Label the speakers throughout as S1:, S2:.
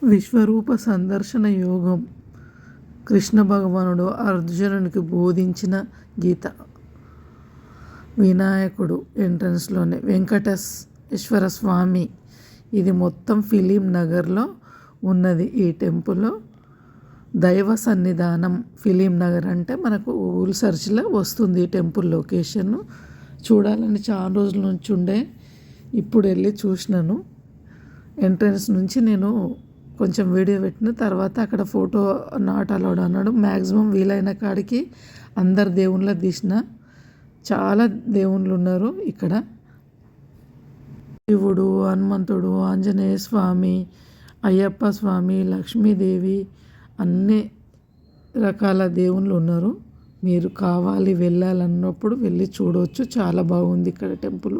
S1: విశ్వరూప సందర్శన యోగం కృష్ణ భగవానుడు అర్జునునికి బోధించిన గీత. వినాయకుడు ఎంట్రన్స్లోనే వెంకటేశ్వర స్వామి. ఇది మొత్తం ఫిలిం నగర్లో ఉన్నది. ఈ టెంపుల్ దైవ సన్నిధానం. ఫిలిం నగర్ అంటే మనకు గూగుల్ సెర్చ్లో వస్తుంది ఈ టెంపుల్ లొకేషన్. చూడాలని చాలా రోజుల నుంచి ఉండే, ఇప్పుడు వెళ్ళి చూసినాను. ఎంట్రన్స్ నుంచి నేను కొంచెం వీడియో పెట్టిన తర్వాత అక్కడ ఫోటో నాట్ అలౌడ్ అన్నాడు. మ్యాక్సిమం వీలైన కాడికి అందరు దేవుళ్ళ తీసిన. చాలా దేవుళ్ళు ఉన్నారు ఇక్కడ. శివుడు, హనుమంతుడు, ఆంజనేయ స్వామి, అయ్యప్ప స్వామి, లక్ష్మీదేవి, అన్ని రకాల దేవుళ్ళు ఉన్నారు. మీరు కావాలి వెళ్ళాలన్నప్పుడు వెళ్ళి చూడవచ్చు. చాలా బాగుంది ఇక్కడ టెంపుల్.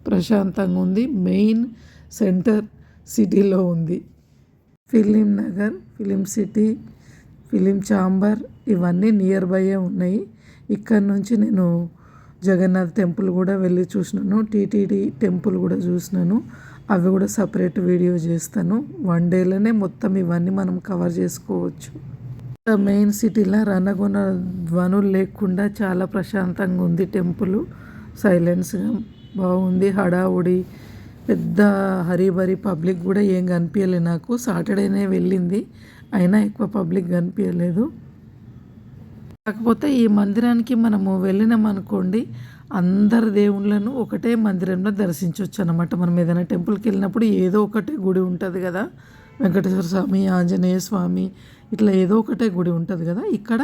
S1: ప్రశాంతంగా ఉంది. మెయిన్ సెంటర్ సిటీలో ఉంది. Film Nagar, film city, film chamber ఇవన్నీ నియర్ బైయే ఉన్నాయి. ఇక్కడ నుంచి నేను జగన్నాథ్ టెంపుల్ కూడా వెళ్ళి చూసినాను. టీటీడీ టెంపుల్ కూడా చూసినాను. అవి కూడా సపరేట్ వీడియో చేస్తాను. 1 డేలోనే మొత్తం ఇవన్నీ మనం కవర్ చేసుకోవచ్చు. మెయిన్ సిటీలో రణగుణ ధ్వనులు లేకుండా చాలా ప్రశాంతంగా ఉంది టెంపుల్. సైలెన్స్గా బాగుంది. హడావుడి పెద్ద హరిబరి పబ్లిక్ కూడా ఏం కనిపించలేదు నాకు. సాటర్డేనే వెళ్ళింది, అయినా ఎక్కువ పబ్లిక్ కనిపించలేదు. కాకపోతే ఈ మందిరానికి మనము వెళ్ళినామనుకోండి, అందరు దేవుళ్ళను ఒకటే మందిరంలో దర్శించవచ్చు అన్నమాట. మనం ఏదైనా టెంపుల్కి వెళ్ళినప్పుడు ఏదో ఒకటే గుడి ఉంటుంది కదా, వెంకటేశ్వర స్వామి, ఆంజనేయ స్వామి, ఇట్లా ఏదో ఒకటే గుడి ఉంటుంది కదా. ఇక్కడ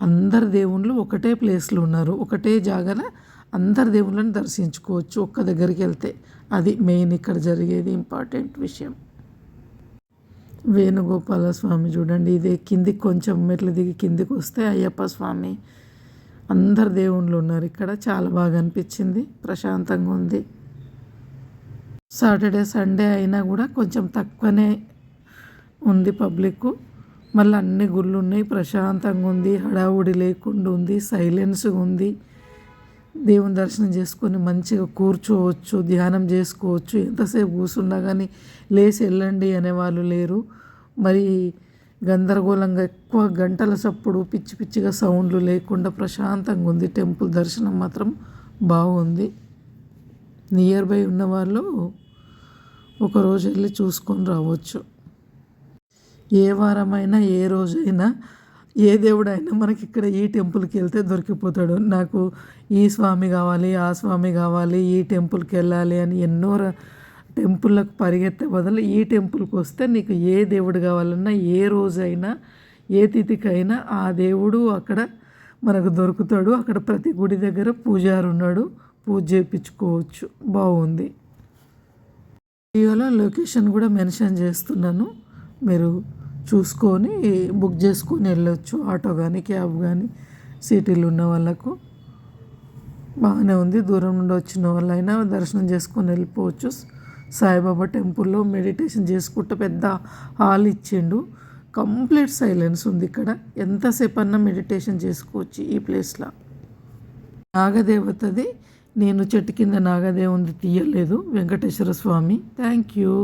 S1: అందరు దేవుళ్ళు ఒకటే ప్లేస్లో ఉన్నారు. ఒకటే జాగాలో అందరు దేవుళ్ళని దర్శించుకోవచ్చు ఒక్క దగ్గరికి వెళ్తే. అది మెయిన్ ఇక్కడ జరిగేది ఇంపార్టెంట్ విషయం. వేణుగోపాల స్వామి చూడండి. ఇదే కిందికి కొంచెం మెట్లు దిగి కిందికి వస్తే అయ్యప్ప స్వామి, అందరు దేవుళ్ళు ఉన్నారు ఇక్కడ. చాలా బాగా అనిపించింది. ప్రశాంతంగా ఉంది. సాటర్డే సండే అయినా కూడా కొంచెం తక్కువనే ఉంది పబ్లిక్. మళ్ళీ అన్ని గుళ్ళు ఉన్నాయి. ప్రశాంతంగా ఉంది. హడావుడి లేకుండా ఉంది. సైలెన్స్గా ఉంది. దేవుని దర్శనం చేసుకొని మంచిగా కూర్చోవచ్చు, ధ్యానం చేసుకోవచ్చు. ఎంతసేపు కూర్చున్నా కానీ లేచి వెళ్ళండి అనేవాళ్ళు లేరు. మరి గందరగోళంగా ఎక్కువ గంటల చప్పుడు పిచ్చి పిచ్చిగా సౌండ్లు లేకుండా ప్రశాంతంగా ఉంది. టెంపుల్ దర్శనం మాత్రం బాగుంది. నియర్ బై ఉన్నవాళ్ళు ఒకరోజు వెళ్ళి చూసుకొని రావచ్చు. ఏ వారమైనా ఏ రోజైనా ఏ దేవుడైనా మనకి ఇక్కడ ఈ టెంపుల్కి వెళ్తే దొరికిపోతాడు. నాకు ఈ స్వామి కావాలి, ఆ స్వామి కావాలి, ఈ టెంపుల్కి వెళ్ళాలి అని ఎన్నో టెంపుల్లకు పరిగెత్తే బదులు ఈ టెంపుల్కి వస్తే నీకు ఏ దేవుడు కావాలన్నా, ఏ రోజైనా, ఏ తిథికైనా ఆ దేవుడు అక్కడ మనకు దొరుకుతాడు. అక్కడ ప్రతి గుడి దగ్గర పూజారి ఉన్నాడు. పూజ చేయించుకోవచ్చు. బాగుంది. వీడియోలో లొకేషన్ కూడా మెన్షన్ చేస్తున్నాను. మీరు చూసుకొని బుక్ చేసుకొని వెళ్ళొచ్చు. ఆటో కానీ క్యాబ్ కానీ సిటీలు ఉన్న వాళ్ళకు బాగానే ఉంది. దూరం నుండి వచ్చిన వాళ్ళైనా దర్శనం చేసుకొని వెళ్ళిపోవచ్చు. సాయిబాబా టెంపుల్లో మెడిటేషన్ చేసుకుంటే పెద్ద హాల్ ఇచ్చిండు. కంప్లీట్ సైలెన్స్ ఉంది ఇక్కడ. ఎంతసేపు అన్నా మెడిటేషన్ చేసుకోవచ్చు ఈ ప్లేస్లో. నాగదేవతది నేను చెట్టు కింద నాగదేవుంది తీయలేదు. వెంకటేశ్వర స్వామి. Thank you.